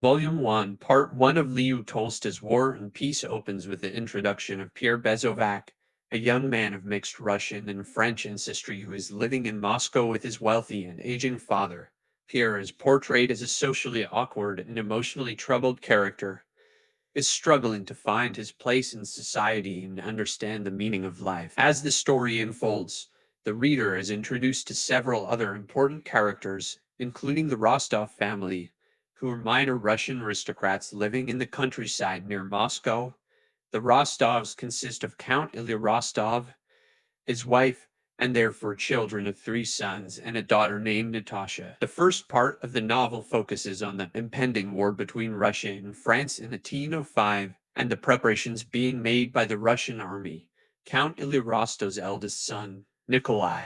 Volume 1, Part 1 of Leo Tolstoy's War and Peace opens with the introduction of Pierre Bezovac, a young man of mixed Russian and French ancestry who is living in Moscow with his wealthy and aging father. Pierre is portrayed as a socially awkward and emotionally troubled character, is struggling to find his place in society and understand the meaning of life. As the story unfolds, the reader is introduced to several other important characters, including the Rostov family, who are minor Russian aristocrats living in the countryside near Moscow. The Rostovs consist of Count Ilya Rostov, his wife, and their 4 children of 3 sons and a daughter named Natasha. The first part of the novel focuses on the impending war between Russia and France in 1805 and the preparations being made by the Russian army. Count Ilya Rostov's eldest son, Nikolai,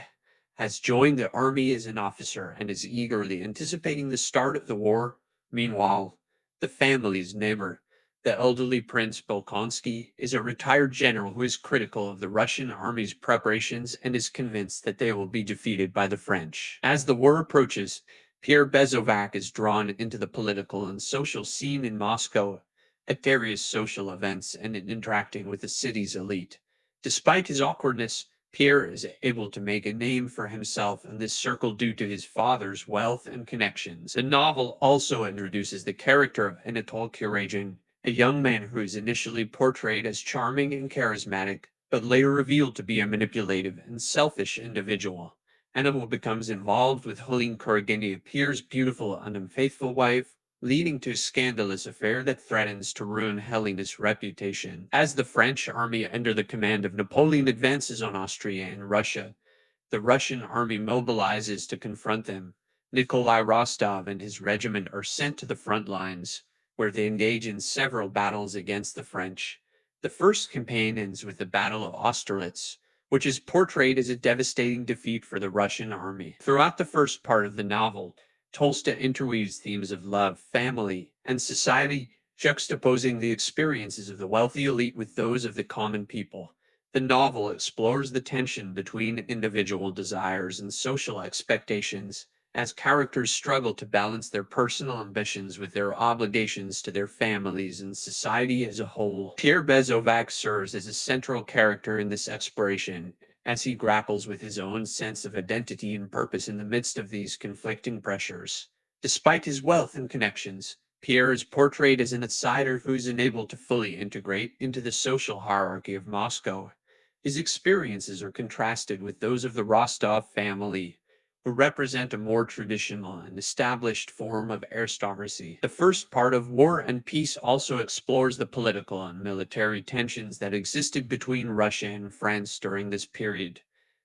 has joined the army as an officer and is eagerly anticipating the start of the war. Meanwhile, the family's neighbor, the elderly Prince Bolkonsky, is a retired general who is critical of the Russian army's preparations and is convinced that they will be defeated by the French. As the war approaches, Pierre Bezovac is drawn into the political and social scene in Moscow at various social events and in interacting with the city's elite. Despite his awkwardness, Pierre is able to make a name for himself in this circle due to his father's wealth and connections. The novel also introduces the character of Anatole Kuragin, a young man who is initially portrayed as charming and charismatic, but later revealed to be a manipulative and selfish individual. Anatole becomes involved with Helene Kuragin, Pierre's beautiful and unfaithful wife, leading to a scandalous affair that threatens to ruin Helene's reputation. As the French army under the command of Napoleon advances on Austria and Russia, the Russian army mobilizes to confront them. Nikolai Rostov and his regiment are sent to the front lines, where they engage in several battles against the French. The first campaign ends with the Battle of Austerlitz, which is portrayed as a devastating defeat for the Russian army. Throughout the first part of the novel, Tolstoy interweaves themes of love, family, and society, juxtaposing the experiences of the wealthy elite with those of the common people. The novel explores the tension between individual desires and social expectations, as characters struggle to balance their personal ambitions with their obligations to their families and society as a whole. Pierre Bezovac serves as a central character in this exploration, as he grapples with his own sense of identity and purpose in the midst of these conflicting pressures. Despite his wealth and connections, Pierre is portrayed as an outsider who is unable to fully integrate into the social hierarchy of Moscow. His experiences are contrasted with those of the Rostov family, who represent a more traditional and established form of aristocracy. The first part of War and Peace also explores the political and military tensions that existed between Russia and France during this period.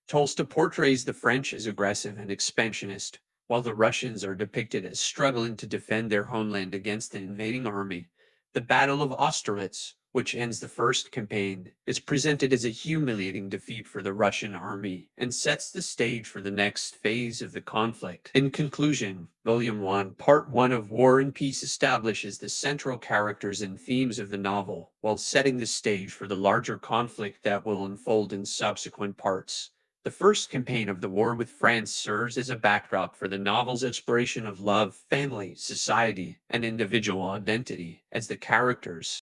Tolstoy portrays the French as aggressive and expansionist, while the Russians are depicted as struggling to defend their homeland against the invading army. The Battle of Austerlitz, which ends the first campaign, is presented as a humiliating defeat for the Russian army and sets the stage for the next phase of the conflict. In conclusion, Volume 1, Part 1 of War and Peace establishes the central characters and themes of the novel, while setting the stage for the larger conflict that will unfold in subsequent parts. The first campaign of the war with France serves as a backdrop for the novel's exploration of love, family, society, and individual identity, as the characters